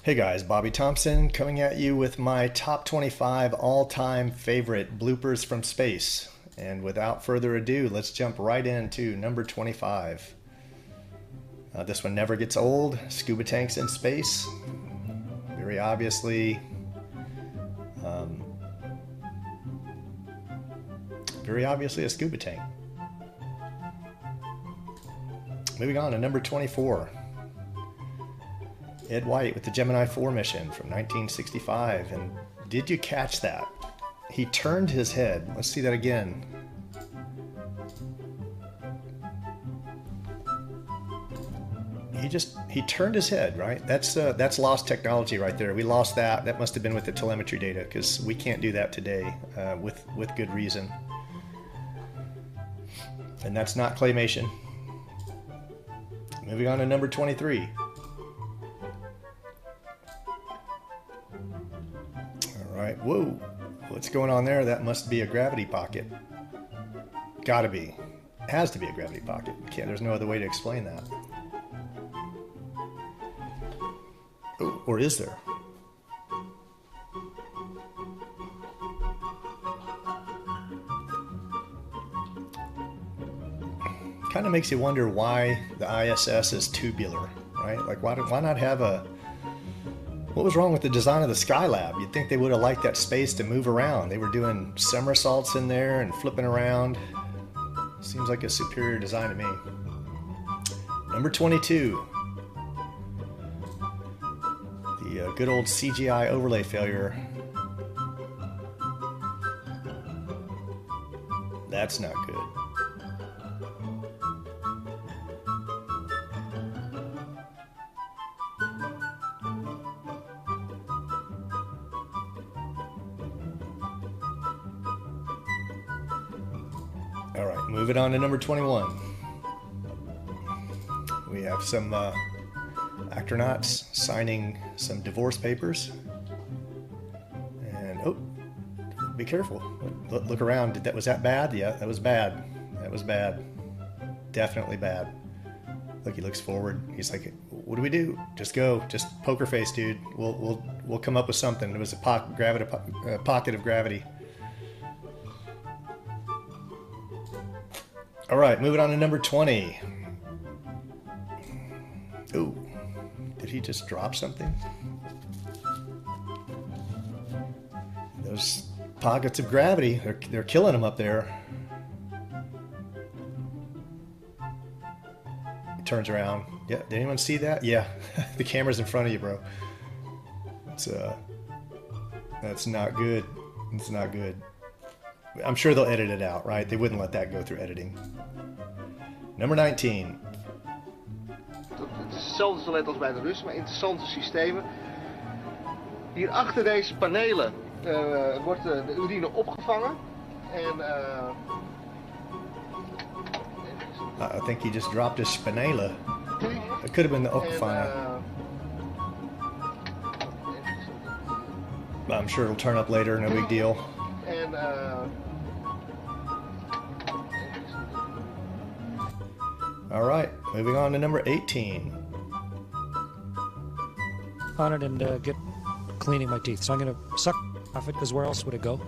Hey guys, Bobby Thompson coming at you with my top 25 all-time favorite bloopers from space. And without further ado, let's jump right into number 25. This one never gets old. Scuba tanks in space. Very obviously, a scuba tank. Moving on to number 24. Ed White with the Gemini 4 mission from 1965. And did you catch that? He turned his head. Let's see that again. He turned his head, right? That's lost technology right there. We lost that. That must have been with the telemetry data, because we can't do that today with good reason. And that's not claymation. Moving on to number 23. Alright, whoa. What's going on there? That must be a gravity pocket. Gotta be. Has to be a gravity pocket. There's no other way to explain that. Oh, or is there? Kind of makes you wonder why the ISS is tubular, right? Like, why not have a... What was wrong with the design of the Skylab? You'd think they would have liked that space to move around. They were doing somersaults in there and flipping around. Seems like a superior design to me. Number 22. The good old CGI overlay failure. That's not good. All right, moving on to number 21. We have some astronauts signing some divorce papers. And, oh, be careful. Look around. Was that bad? Yeah, that was bad. That was bad. Definitely bad. Look, he looks forward. He's like, what do we do? Just go. Just poker face, dude. We'll come up with something. It was a pocket of gravity. All right, moving on to number 20. Ooh, did he just drop something? Those pockets of gravity, they're killing him up there. He turns around. Yeah, did anyone see that? Yeah, the camera's in front of you, bro. That's not good. It's not good. I'm sure they'll edit it out, right? They wouldn't let that go through editing. Number 19. Het is hetzelfde toilet als bij de Russen, maar interessante systemen. Hier achter deze panelen wordt de urine opgevangen. En, I think he just dropped his spanela. It could have been the opgevangen. I'm sure it'll turn up later, no big deal. En, all right, moving on to number 18. On it and get cleaning my teeth. So I'm going to suck off it, because where else would it go?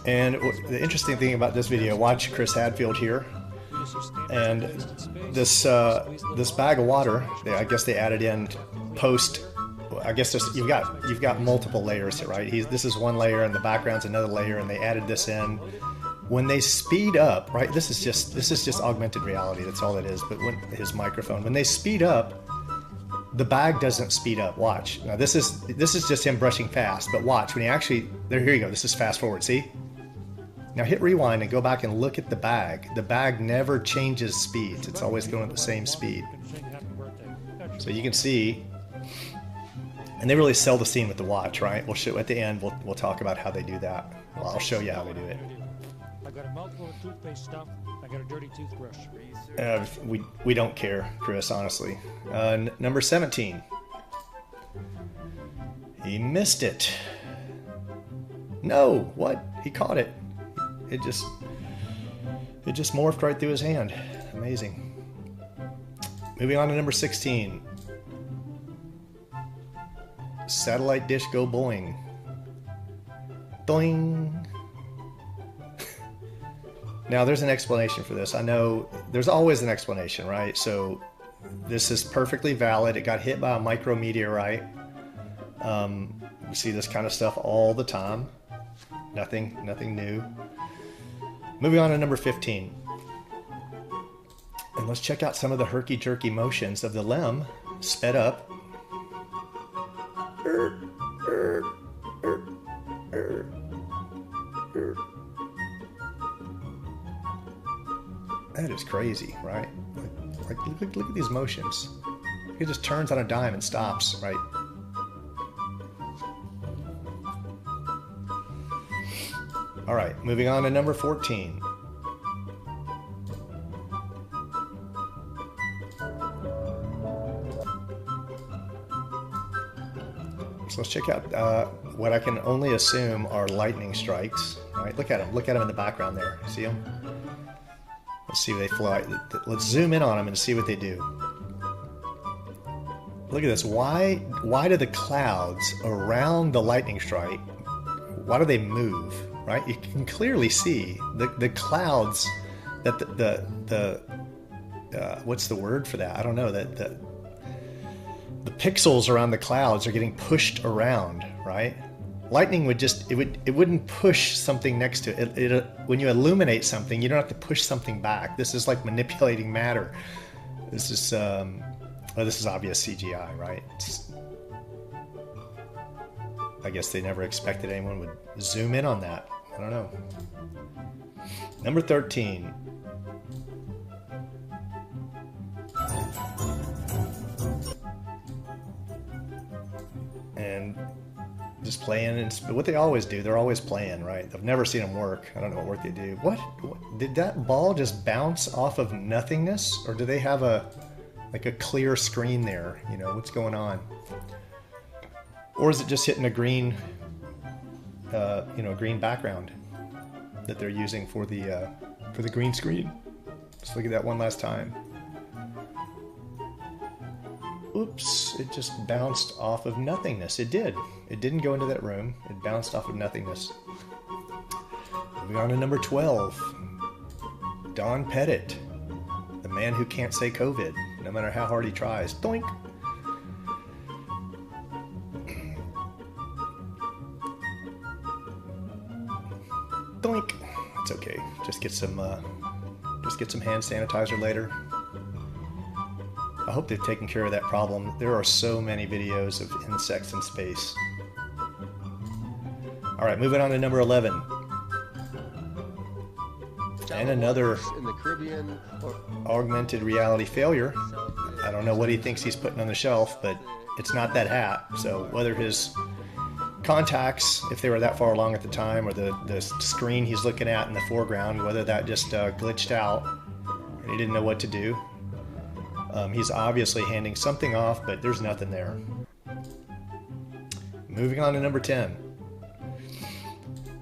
And the interesting thing about this video, watch Chris Hadfield here. And this bag of water, I guess they added in post. I guess you've got multiple layers, right? This is one layer, and the background's another layer, and they added this in. When they speed up, right? This is just augmented reality. That's all it is. But his microphone, when they speed up, the bag doesn't speed up. Watch. Now this is just him brushing past. But watch when he actually there. Here you go. This is fast forward. See? Now hit rewind and go back and look at the bag. The bag never changes speeds. It's always going at the same speed. So you can see. And they really sell the scene with the watch, right? We'll show at the end. We'll talk about how they do that. Well, I'll show you how they do it. I got a mouthful of toothpaste stuff. I got a dirty toothbrush. We don't care, Chris, honestly. Number 17. He missed it. No, what? He caught it. It just morphed right through his hand. Amazing. Moving on to number 16. Satellite dish go boing. Doing. Now there's an explanation for this. I know there's always an explanation, right? So this is perfectly valid. It got hit by a micrometeorite. We see this kind of stuff all the time. Nothing new. Moving on to number 15. And let's check out some of the herky-jerky motions of the limb sped up. That is crazy, right? Like look at these motions. It just turns on a dime and stops, right? All right, moving on to number 14. So let's check out what I can only assume are lightning strikes. All right, look at them. Look at them in the background there. See them? Let's see if they fly. Let's zoom in on them and see what they do. Look at this. Why do the clouds around the lightning strike, why do they move? Right? You can clearly see the clouds that the what's the word for that? I don't know. The pixels around the clouds are getting pushed around, right? Lightning would just it wouldn't push something next to it. When you illuminate something, you don't have to push something back. This is like manipulating matter. This is this is obvious CGI, right? I guess they never expected anyone would zoom in on that. I don't know. Number 13. And just playing, and what they always do, they're always playing, right? I've never seen them work. I don't know what work they do. What did that ball just bounce off of nothingness, or do they have a clear screen there? You know, what's going on? Or is it just hitting a green, green background that they're using for the green screen? Let's look at that one last time. Oops, it just bounced off of nothingness. It did. It didn't go into that room. It bounced off of nothingness. Moving on to number 12. Don Pettit, the man who can't say COVID, no matter how hard he tries. Doink! Doink! It's okay. Just get some hand sanitizer later. I hope they've taken care of that problem. There are so many videos of insects in space. All right, moving on to number 11. And another in the Caribbean augmented reality failure. I don't know what he thinks he's putting on the shelf, but it's not that hat. So whether his contacts, if they were that far along at the time, or the screen he's looking at in the foreground, whether that just glitched out and he didn't know what to do. He's obviously handing something off, but there's nothing there. Moving on to number 10.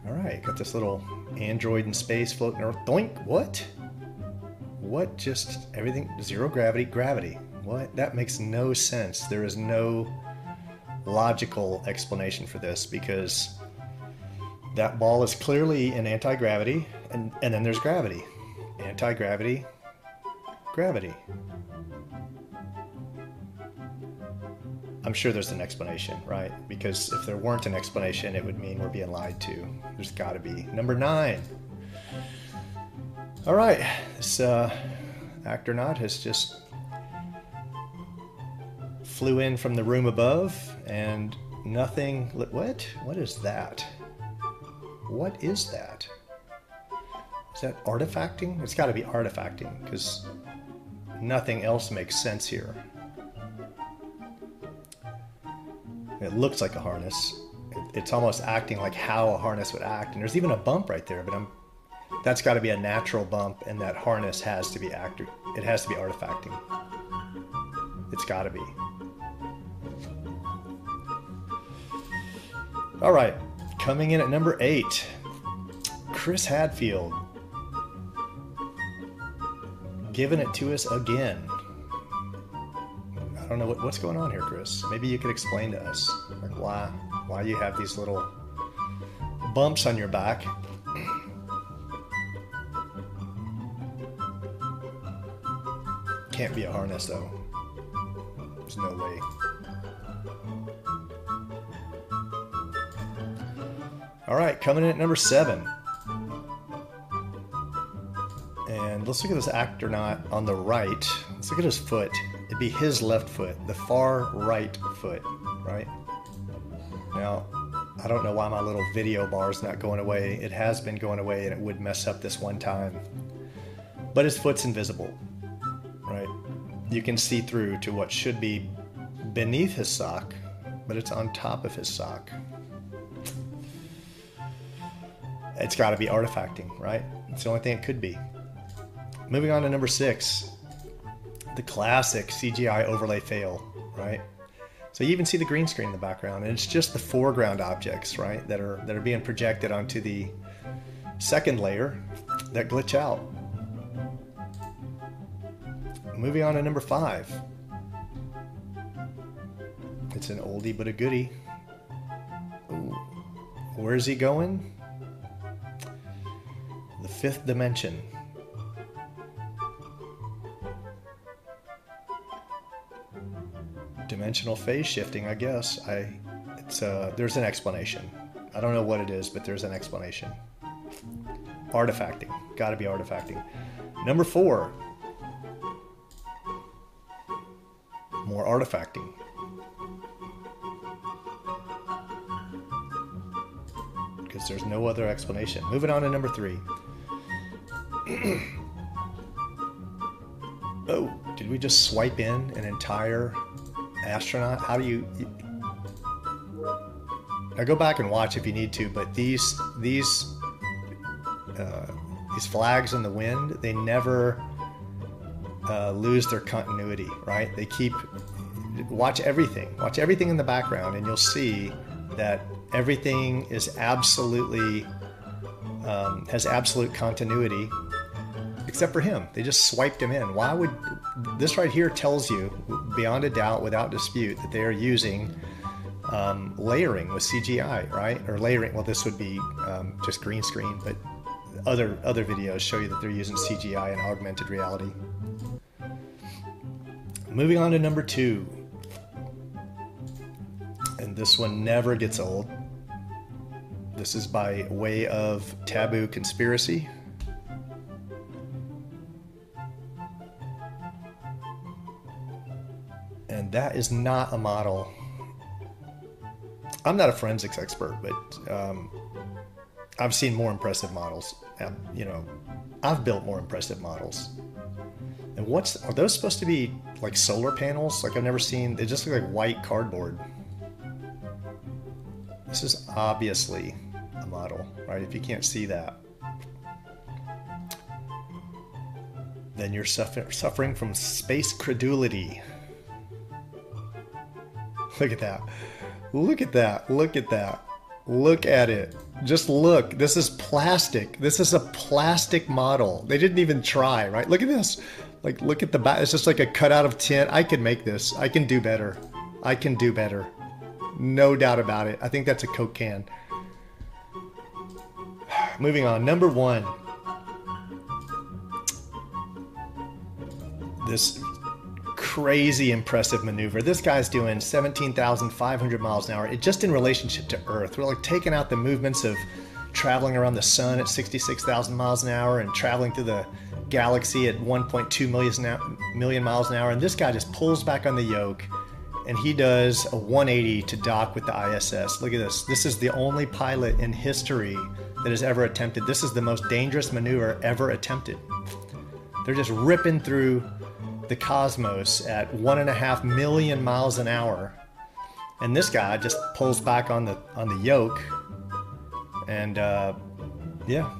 Alright, got this little android in space floating around. Doink! What? What just... everything... zero gravity? Gravity. What? That makes no sense. There is no logical explanation for this, because that ball is clearly in anti-gravity, and then there's gravity. Anti-gravity. Gravity. I'm sure there's an explanation, right? Because if there weren't an explanation, it would mean we're being lied to. There's got to be. Number 9. All right, this actornaut has just flew in from the room above, and nothing. What? What is that? What is that? Is that artifacting? It's got to be artifacting, because nothing else makes sense here. It looks like a harness. It's almost acting like how a harness would act, and there's even a bump right there. But that's got to be a natural bump, and that harness has to be it has to be artifacting. It's got to be. All right, coming in at number 8, Chris Hadfield, giving it to us again. I don't know what's going on here, Chris. Maybe you could explain to us, like, why you have these little bumps on your back. Can't be a harness, though. There's no way. All right, coming in at number 7. And let's look at this actornaut on the right. Let's look at his foot. It'd be his left foot, the far right foot, right? Now, I don't know why my little video bar is not going away. It has been going away, and it would mess up this one time. But his foot's invisible, right? You can see through to what should be beneath his sock, but it's on top of his sock. It's got to be artifacting, right? It's the only thing it could be. Moving on to number 6, the classic CGI overlay fail, right? So you even see the green screen in the background, and it's just the foreground objects, right, that are being projected onto the second layer that glitch out. Moving on to number 5. It's an oldie but a goodie. Ooh. Where's he going? The 5th dimension. Dimensional phase shifting, I guess. There's an explanation. I don't know what it is, but there's an explanation. Artifacting. Gotta be artifacting. Number 4. More artifacting. Because there's no other explanation. Moving on to number 3. Oh, did we just swipe in an entire astronaut? How do you... Now go back and watch if you need to, but these flags in the wind, they never lose their continuity, right? They keep... Watch everything in the background, and you'll see that everything is absolutely has absolute continuity, except for him. They just swiped him in. Why would this right here tells you beyond a doubt, without dispute, that they are using layering with CGI, right? Or layering. Well, this would be just green screen, but other videos show you that they're using CGI and augmented reality. Moving on to number 2. And this one never gets old. This is by way of Taboo Conspiracy. And that is not a model. I'm not a forensics expert, but I've seen more impressive models. You know, I've built more impressive models. And are those supposed to be like solar panels? Like I've never seen, they just look like white cardboard. This is obviously a model, right? If you can't see that, then you're suffering from space credulity. Look at that. Look at that. Look at that. Look at it. Just look. This is plastic. This is a plastic model. They didn't even try, right? Look at this. Like, look at the back. It's just like a cutout of tin. I can make this. I can do better. I can do better. No doubt about it. I think that's a Coke can. Moving on. Number 1. This crazy impressive maneuver. This guy's doing 17,500 miles an hour. Just in relationship to Earth. We're like taking out the movements of traveling around the sun at 66,000 miles an hour and traveling through the galaxy at 1.2 million miles an hour. And this guy just pulls back on the yoke and he does a 180 to dock with the ISS. Look at this. This is the only pilot in history that has ever attempted. This is the most dangerous maneuver ever attempted. They're just ripping through the cosmos at 1.5 million miles an hour, and this guy just pulls back on the yoke, and yeah.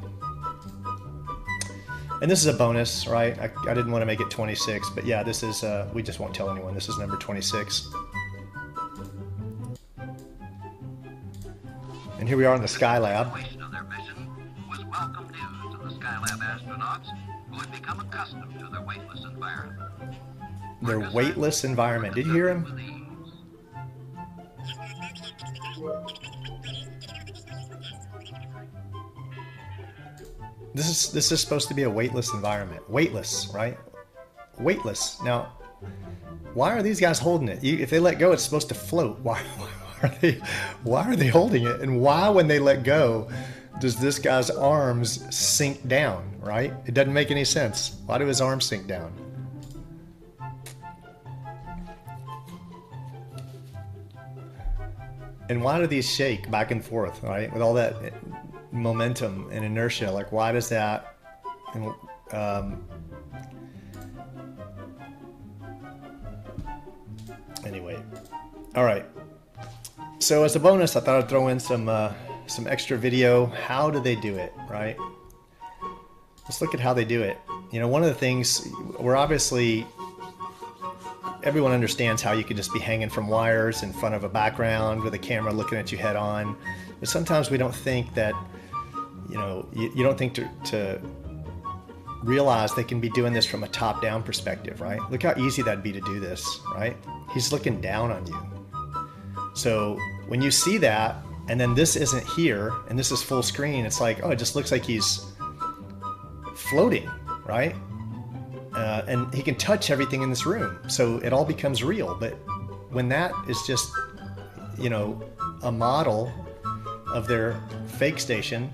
And this is a bonus, right? I didn't want to make it 26, but yeah, this is we just won't tell anyone. This is number 26. And here we are in the Skylab. Was welcome news to the Skylab astronauts who had become accustomed to their weightless environment. their weightless environment. Did you hear him? This is supposed to be a weightless environment. Weightless, right? Weightless. Now, why are these guys holding it? If they let go, it's supposed to float. Why are they holding it? And why, when they let go, does this guy's arms sink down, right? It doesn't make any sense. Why do his arms sink down? And why do these shake back and forth, right? With all that momentum and inertia, like why does that? Anyway, all right. So as a bonus, I thought I'd throw in some extra video. How do they do it, right? Let's look at how they do it. You know, one of the things, we're obviously, everyone understands how you can just be hanging from wires in front of a background with a camera looking at you head on. But sometimes we don't think that, you know, you don't think to realize they can be doing this from a top-down perspective, right? Look how easy that'd be to do this, right? He's looking down on you. So when you see that, and then this isn't here, and this is full screen, it's like, oh, it just looks like he's floating, right? And he can touch everything in this room, so it all becomes real. But when that is just, you know, a model of their fake station,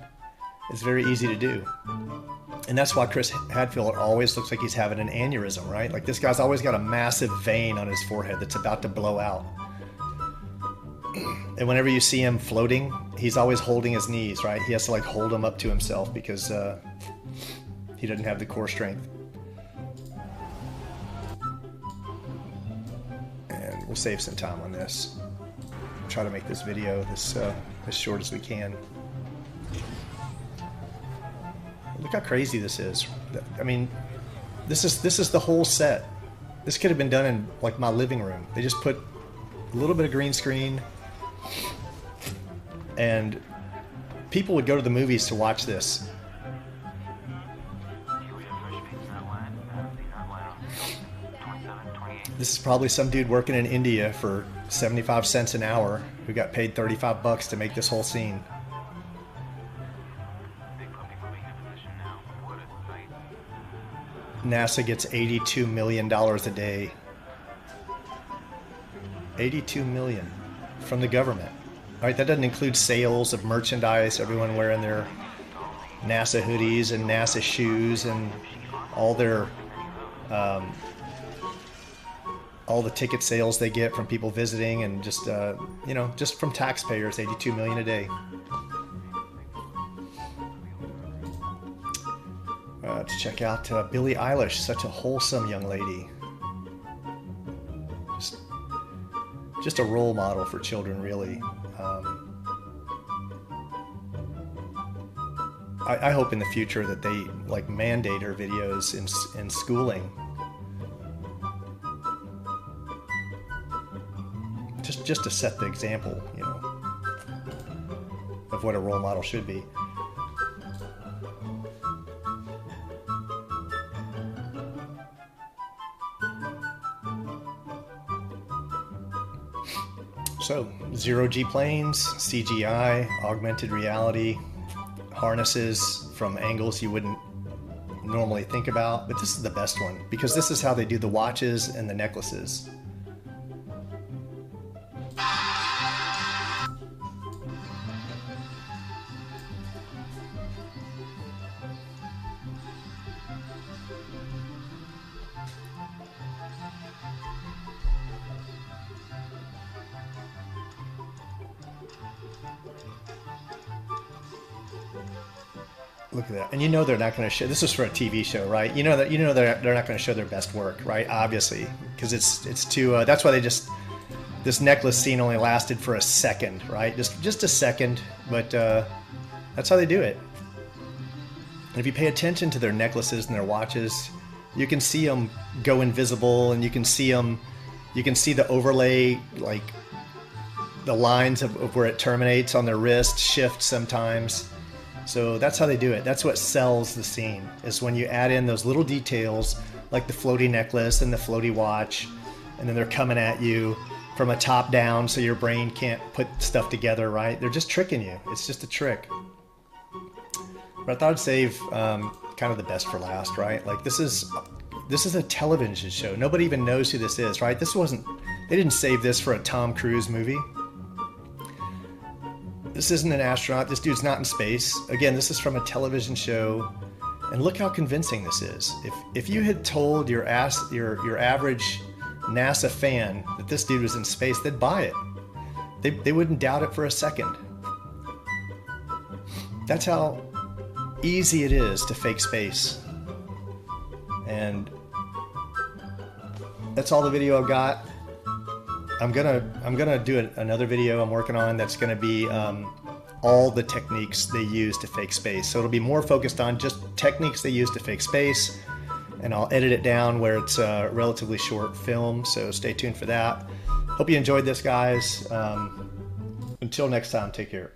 it's very easy to do. And that's why Chris Hadfield always looks like he's having an aneurysm, right? Like this guy's always got a massive vein on his forehead that's about to blow out. And whenever you see him floating, he's always holding his knees, right? He has to like hold them up to himself because he doesn't have the core strength. And we'll save some time on this. Try to make this video as short as we can. Look how crazy this is. I mean, this is the whole set. This could have been done in like my living room. They just put a little bit of green screen, and people would go to the movies to watch this. This is probably some dude working in India for 75 cents an hour who got paid 35 bucks to make this whole scene. NASA gets $82 million a day. 82 million from the government. All right, that doesn't include sales of merchandise, everyone wearing their NASA hoodies and NASA shoes and all their all the ticket sales they get from people visiting, and just you know, just from taxpayers, 82 million a day. To check out Billie Eilish, such a wholesome young lady. Just a role model for children, really. I hope in the future that they like mandate her videos in schooling. Just to set the example, you know, of what a role model should be. So, zero-G planes, CGI, augmented reality, harnesses from angles you wouldn't normally think about, but this is the best one because this is how they do the watches and the necklaces. Look at that. And you know they're not going to show, this is for a TV show, right? You know that they're not going to show their best work, right? Obviously, because it's too that's why this necklace scene only lasted for a second, right? Just a second, but that's how they do it. And if you pay attention to their necklaces and their watches, you can see them go invisible, and you can see the overlay, like the lines of where it terminates on their wrist shift sometimes. So that's how they do it. That's what sells the scene, is when you add in those little details like the floaty necklace and the floaty watch, and then they're coming at you from a top down so your brain can't put stuff together, right? They're just tricking you. It's just a trick. But I thought I'd save kind of the best for last, right? Like this is a television show. Nobody even knows who this is, right? They didn't save this for a Tom Cruise movie. This isn't an astronaut. This dude's not in space. Again, this is from a television show. And look how convincing this is. If you had told your average NASA fan that this dude was in space, they'd buy it. They wouldn't doubt it for a second. That's how easy it is to fake space. And that's all the video I've got. I'm gonna do another video I'm working on that's gonna be all the techniques they use to fake space. So it'll be more focused on just techniques they use to fake space, and I'll edit it down where it's a relatively short film, so stay tuned for that. Hope you enjoyed this, guys. Until next time, take care.